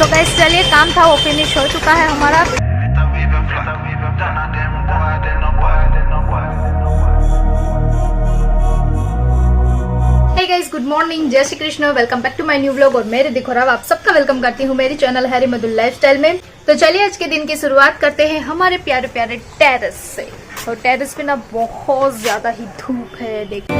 So guys चलिए, काम था वो फिनिश हो चुका है हमारा। हे गाइस, गुड मॉर्निंग, जय Shri Krishna, welcome back to my new vlog. और मेरे दिखो रहा आप सबका वेलकम करती हूँ मेरी चैनल हैरी मधुर लाइफस्टाइल में। तो चलिए आज के दिन की शुरुआत करते हैं हमारे प्यारे प्यारे टेरेस से। और टेरेस पे ना बहुत ज्यादा ही धूप है, देखिए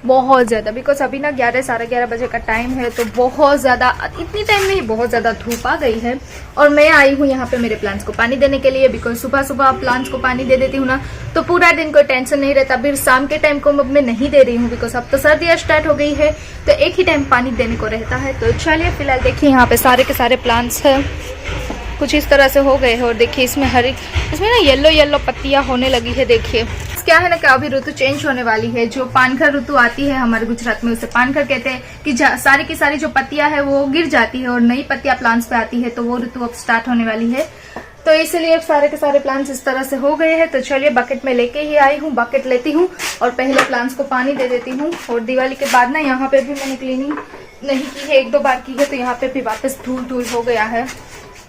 बहुत ज्यादा, बिकॉज अभी ना 11 साढ़े 11 बजे का टाइम है, तो बहुत ज्यादा, इतनी टाइम में ही बहुत ज्यादा धूप आ गई है। और मैं आई हूँ यहाँ पे मेरे प्लांट्स को पानी देने के लिए, बिकॉज सुबह सुबह प्लांट्स को पानी दे देती हूँ ना तो पूरा दिन कोई टेंशन नहीं रहता। अभी शाम के टाइम को मैं नहीं दे रही हूँ, बिकॉज अब तो सर्दियाँ स्टार्ट हो गई है, तो एक ही टाइम पानी देने को रहता है। तो चलिए फिलहाल देखिए यहाँ पे सारे के सारे प्लांट्स है, कुछ इस तरह से हो गए हैं। और देखिए इसमें इसमें ना येलो येलो पत्तियां होने लगी है। देखिए क्या है ना कि अभी ऋतु चेंज होने वाली है, जो पानखर ऋतु आती है हमारे गुजरात में उसे पानखर कहते हैं, कि सारी की सारी जो पत्तियां है वो गिर जाती है और नई पत्तियां प्लांट्स पे आती है, तो वो ऋतु अब स्टार्ट होने वाली है। तो इसलिए सारे के सारे प्लांट्स इस तरह से हो गए हैं। तो चलिए बकेट में लेके ही आई हूँ, बकेट लेती हूँ और पहले प्लांट्स को पानी दे देती हूँ। और दिवाली के बाद ना यहाँ पे भी मैंने क्लीनिंग नहीं की है, 1-2 बार की है, तो यहाँ पे भी वापस धूल धूल हो गया है।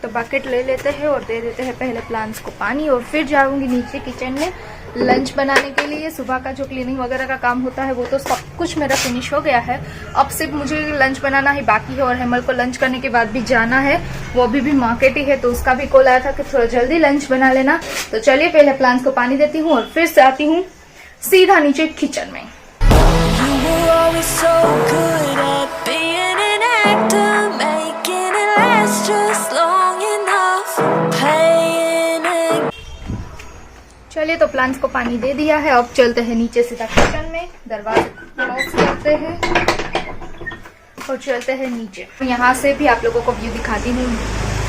तो बकेट ले लेते हैं और दे देते हैं पहले प्लांट्स को पानी। और फिर जाऊंगी नीचे किचन में लंच बनाने के लिए। सुबह का जो क्लीनिंग वगैरह का काम होता है वो तो सब कुछ मेरा फिनिश हो गया है, अब सिर्फ मुझे लंच बनाना ही बाकी है। और हेमल को लंच करने के बाद भी जाना है, वो अभी भी मार्केट ही है, तो उसका भी कॉल आया था कि थोड़ा जल्दी लंच बना लेना। तो चलिए पहले प्लांट्स को पानी देती हूँ और फिर से आती हूँ सीधा नीचे किचन में। चलिए तो प्लांट्स को पानी दे दिया है, अब चलते हैं नीचे सीधा किचन में, दरवाजे क्लोज करते हैं और चलते हैं नीचे। यहाँ से भी आप लोगों को व्यू दिखाती हूँ।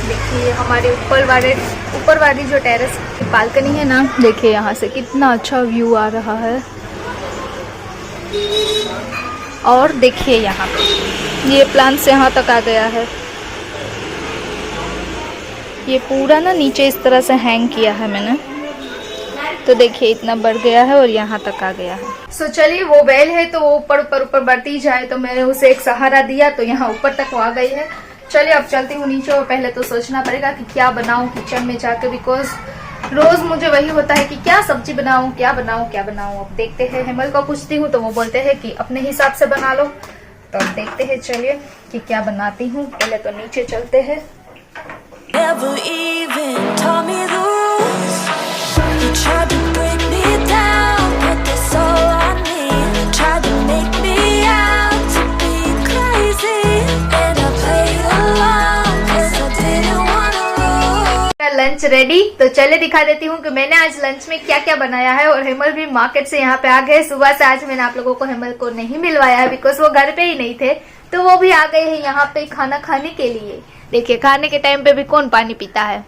देखिए हमारे ऊपर वाली जो टेरेस की बालकनी है ना, देखिए यहाँ से कितना अच्छा व्यू आ रहा है। और देखिए यहाँ पे ये प्लांट्स यहाँ तक आ गया है, ये पूरा ना नीचे इस तरह से हैंग किया है मैंने, तो देखिए इतना बढ़ गया है और यहाँ तक आ गया है। सो चलिए वो बेल है तो वो ऊपर बढ़ती जाए, तो मैंने उसे एक सहारा दिया तो यहाँ ऊपर तक वो आ गई है। चलिए अब चलती हूँ नीचे। और पहले तो सोचना पड़ेगा कि क्या बनाऊं किचन में जाकर, बिकॉज रोज मुझे वही होता है कि क्या सब्जी बनाऊं, क्या बनाऊं, क्या बनाऊं। अब देखते हैं, हेमल को पूछती हूँ तो वो बोलते हैं कि अपने हिसाब से बना लो। तो अब देखते हैं चलिए कि क्या बनाती हूँ। पहले तो नीचे चलते हैं। Tried to break me down, put this all on me. Tried to make me out to be crazy, and I played along 'cause I didn't wanna lose. Lunch ready, तो चले दिखा देती हूँ कि मैंने आज लंच में क्या क्या बनाया है। और हेमल भी मार्केट से यहाँ पे आ गए सुबह से। आज मैंने आप लोगों को हेमल को नहीं मिलवाया है, बिकॉज वो घर पे ही नहीं थे, तो वो भी आ गए हैं यहाँ पे खाना खाने के लिए। देखिए खाने के टाइम पे भी कौन पानी पीता है।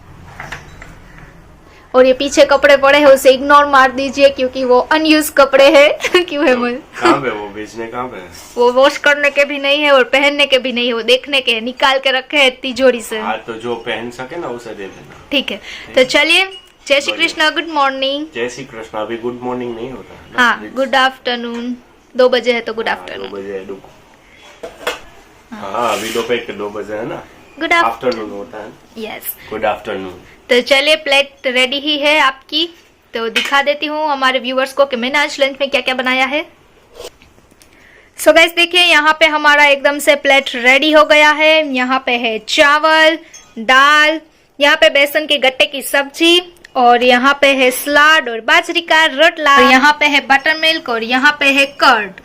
और ये पीछे कपड़े पड़े हैं, उसे इग्नोर मार दीजिए क्योंकि वो अनयूज कपड़े हैं। क्यों है मुझे कहाँ पे वो बेचने, कहाँ पे वो वॉश करने के भी नहीं है और पहनने के भी नहीं है, वो देखने के निकाल के रखे हैं तिजोरी से। तो जो पहन सके ना उसे दे देना। ठीक है, तो चलिए जय श्री कृष्ण, गुड मॉर्निंग। जय श्री कृष्ण, अभी गुड मॉर्निंग नहीं होता। हाँ गुड आफ्टरनून, 2 बजे है तो गुड आफ्टरनून। 2 बजे हाँ अभी दोपहर के 2 बजे है ना, गुड आफ्टरनून होता है। Yes good afternoon. तो चलिए प्लेट रेडी ही है आपकी, तो दिखा देती हूँ हमारे व्यूअर्स को कि मैंने आज लंच में क्या क्या बनाया है। सो गाइस देखिए यहाँ पे हमारा एकदम से प्लेट रेडी हो गया है। यहाँ पे है चावल, दाल, यहाँ पे बेसन के गट्टे की सब्जी, और यहाँ पे है सलाद और बाजरी का रोटला, यहाँ पे है बटर मिल्क और यहाँ पे है कर्ड।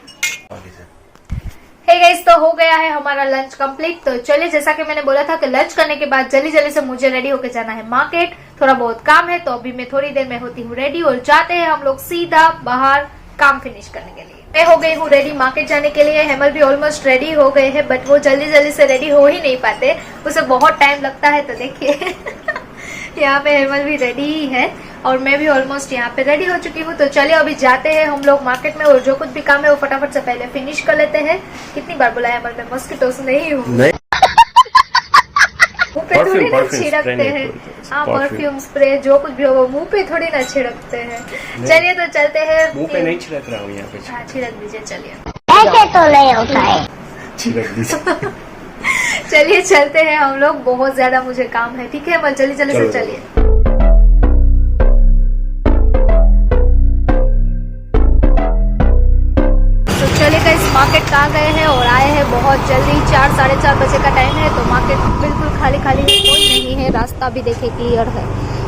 हे गाइस, तो हो गया है हमारा लंच कंप्लीट। तो चलिए जैसा कि मैंने बोला था कि लंच करने के बाद जल्दी जल्दी से मुझे रेडी होके जाना है मार्केट, थोड़ा बहुत काम है। तो अभी मैं थोड़ी देर में होती हूँ रेडी और जाते हैं हम लोग सीधा बाहर काम फिनिश करने के लिए। मैं हो गई हूँ रेडी मार्केट जाने के लिए। हेमल भी ऑलमोस्ट रेडी हो गए हैं, बट वो जल्दी जल्दी से रेडी हो ही नहीं पाते, उसे बहुत टाइम लगता है। तो देखिए यहाँ पे हेमल भी रेडी ही है और मैं भी ऑलमोस्ट यहाँ पे रेडी हो चुकी हूँ। तो चलिए अभी जाते हैं हम लोग मार्केट में और जो कुछ भी काम है वो फटाफट से पहले फिनिश कर लेते हैं। कितनी बार बोला है हेमल, मैं मॉस्किटोस नहीं हूँ। मुँह पे थोड़ी ना छिड़कते हैं। हाँ परफ्यूम स्प्रे जो कुछ भी हो मुँह पे थोड़ी ना छिड़कते हैं। चलिए तो चलते हैं। मुँह पे नहीं छिड़क रहा हूँ यहाँ पे। हाँ छिड़क दीजिए। चलिए ऐसे तो नहीं होता है। अच्छी लगती है। चलिए चलते हैं हम लोग, बहुत ज्यादा मुझे काम है। ठीक है अमल, जल्दी जल्दी से चलिए। तो चलिए गाइस, मार्केट कहाँ गए हैं और आए हैं बहुत जल्दी। 4 साढ़े 4 बजे का टाइम है, तो मार्केट बिल्कुल खाली खाली है, कोई नहीं है। रास्ता भी देखिए क्लियर है,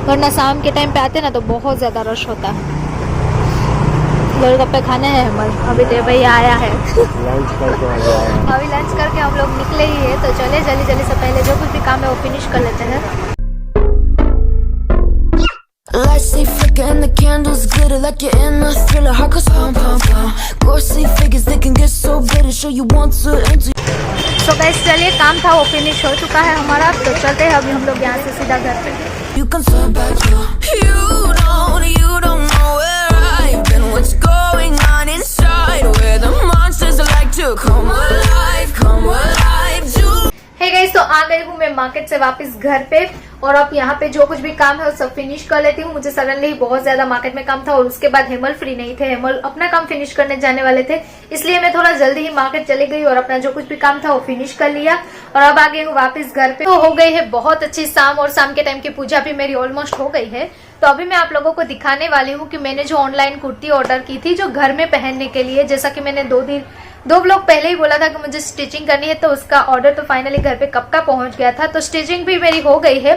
वरना शाम के टाइम पे आते ना तो बहुत ज्यादा रश होता है। गोलगप्पे खाने हैं अमल, अभी तो भैया आया है। लंच करके आ गया है। अभी लंच करके हम लोग निकले ही है, तो चले जल्दी जल्दी से पहले जो कुछ भी काम है वो फिनिश कर लेते हैं। Lights stay flicker and the candles glitter like you're in a thriller. Heart goes pum pum pum. Ghostly figures they can get so bitter. Show you want to enter. तो गाइस चलिए, काम था वो finish हो चुका है हमारा, तो चलते हैं अभी हम लोग यहाँ से सीधा घर पे। You can turn back you. You don't know where I've been. What's going on inside? Where the monsters like to come alive, come alive. Hey guys, तो आ गई हूँ मैं मार्केट से वापस घर पे, और अब यहाँ पे जो कुछ भी काम है वो सब फिनिश कर लेती हूँ। मुझे सडनली बहुत ज्यादा मार्केट में काम था, और उसके बाद हेमल फ्री नहीं थे, हेमल अपना काम फिनिश करने जाने वाले थे, इसलिए मैं थोड़ा जल्दी ही मार्केट चली गई और अपना जो कुछ भी काम था वो फिनिश कर लिया, और अब आ गई हूँ वापस घर पे। तो हो गई है बहुत अच्छी शाम, और शाम के टाइम की पूजा भी मेरी ऑलमोस्ट हो गई है। तो अभी मैं आप लोगों को दिखाने वाली हूँ कि मैंने जो ऑनलाइन कुर्ती ऑर्डर की थी जो घर में पहनने के लिए, जैसा कि मैंने 2 ब्लॉग पहले ही बोला था कि मुझे स्टिचिंग करनी है, तो उसका ऑर्डर तो फाइनली घर पे कब का पहुंच गया था। तो स्टिचिंग भी मेरी हो गई है।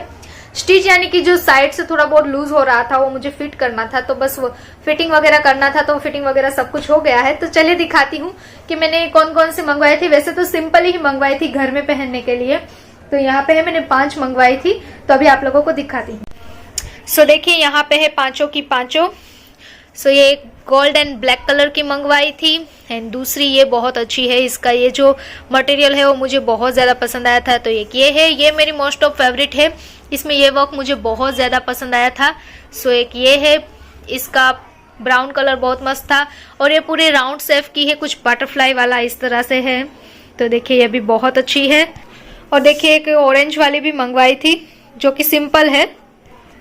स्टिच यानी कि जो साइड से थोड़ा बहुत लूज हो रहा था वो मुझे फिट करना था, तो बस वो फिटिंग वगैरह करना था, तो फिटिंग वगैरह सब कुछ हो गया है। तो चलिए दिखाती हूँ कि मैंने कौन कौन से मंगवाई थी। वैसे तो सिंपल ही मंगवाई थी घर में पहनने के लिए, तो यहाँ पे है मैंने 5 मंगवाई थी, तो अभी आप लोगों को दिखाती हूँ। सो देखिए यहाँ पे है 5 की 5। सो ये गोल्ड एंड ब्लैक कलर की मंगवाई थी, एंड दूसरी ये बहुत अच्छी है, इसका ये जो मटेरियल है वो मुझे बहुत ज़्यादा पसंद आया था। तो एक ये है, ये मेरी मोस्ट ऑफ फेवरेट है, इसमें ये वर्क मुझे बहुत ज़्यादा पसंद आया था। सो एक ये है, इसका ब्राउन कलर बहुत मस्त था, और ये पूरे राउंड शेप की है, कुछ बटरफ्लाई वाला इस तरह से है। तो देखिए ये भी बहुत अच्छी है। और देखिए एक ऑरेंज वाली भी मंगवाई थी जो कि सिंपल है।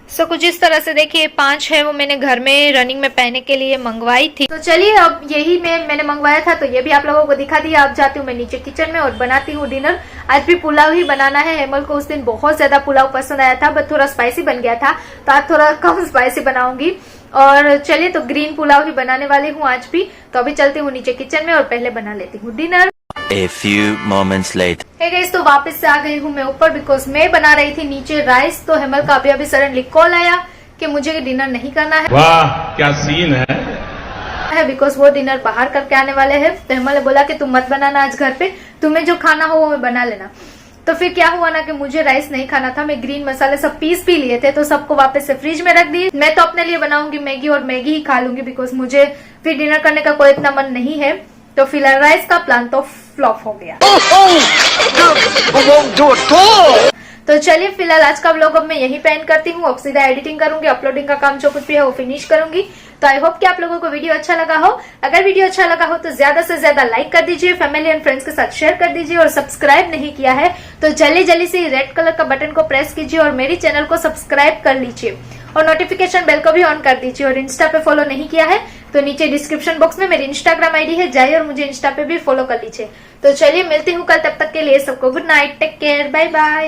सो कुछ इस तरह से देखिए 5 है वो मैंने घर में रनिंग में पहनने के लिए मंगवाई थी। तो चलिए अब यही मैंने मंगवाया था, तो ये भी आप लोगों को दिखा दिया। अब जाती हूँ मैं नीचे किचन में और बनाती हूँ डिनर। आज भी पुलाव ही बनाना है। हेमल को उस दिन बहुत ज्यादा पुलाव पसंद आया था, बट थोड़ा स्पाइसी बन गया था, तो आज थोड़ा कम स्पाइसी बनाऊंगी। और चलिए तो ग्रीन पुलाव ही बनाने वाली हूँ आज भी। तो अभी चलती हूँ नीचे किचन में और पहले बना लेती हूँ dinner. A few moments later. Hey guys, तो वापस से आ गई हूँ मैं ऊपर, बिकॉज मैं बना रही थी नीचे राइस। तो हेमल का अभी सडनली कॉल आया कि मुझे डिनर नहीं करना है। वाह क्या सीन है, बिकॉज वो डिनर बाहर करके आने वाले हैं। तो हेमल ने बोला कि तुम मत बनाना आज घर पे, तुम्हें जो खाना हो वो बना लेना। तो फिर क्या हुआ ना कि मुझे राइस नहीं खाना था, मैं ग्रीन मसाले सब पीस भी लिए थे, तो सबको वापस से फ्रिज में रख दिए। मैं तो अपने लिए बनाऊंगी मैगी, और मैगी ही खा लूंगी, बिकॉज मुझे फिर डिनर करने का कोई इतना मन नहीं है। तो फिलहाल राइस का प्लान तो फ्लॉप हो गया। तो चलिए फिलहाल आज का व्लॉग अब मैं यही पे एंड करती हूँ। अब सीधा एडिटिंग करूंगी, अपलोडिंग का काम जो कुछ भी है वो फिनिश करूंगी। तो आई होप कि आप लोगों को वीडियो अच्छा लगा हो। अगर वीडियो अच्छा लगा हो तो ज्यादा से ज्यादा लाइक कर दीजिए, फैमिली एंड फ्रेंड्स के साथ शेयर कर दीजिए, और सब्सक्राइब नहीं किया है तो जल्दी जल्दी से रेड कलर का बटन को प्रेस कीजिए और मेरी चैनल को सब्सक्राइब कर लीजिए, और नोटिफिकेशन बेल को भी ऑन कर दीजिए। और इंस्टा पे फॉलो नहीं किया है तो नीचे डिस्क्रिप्शन बॉक्स में मेरी इंस्टाग्राम आईडी है, जाइए और मुझे इंस्टा पे भी फॉलो कर लीजिए। तो चलिए मिलती हूँ कल, तब तक के लिए सबको good night, take care, bye bye.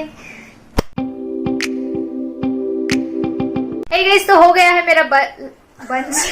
Hey guys, तो हो गया है मेरा बंच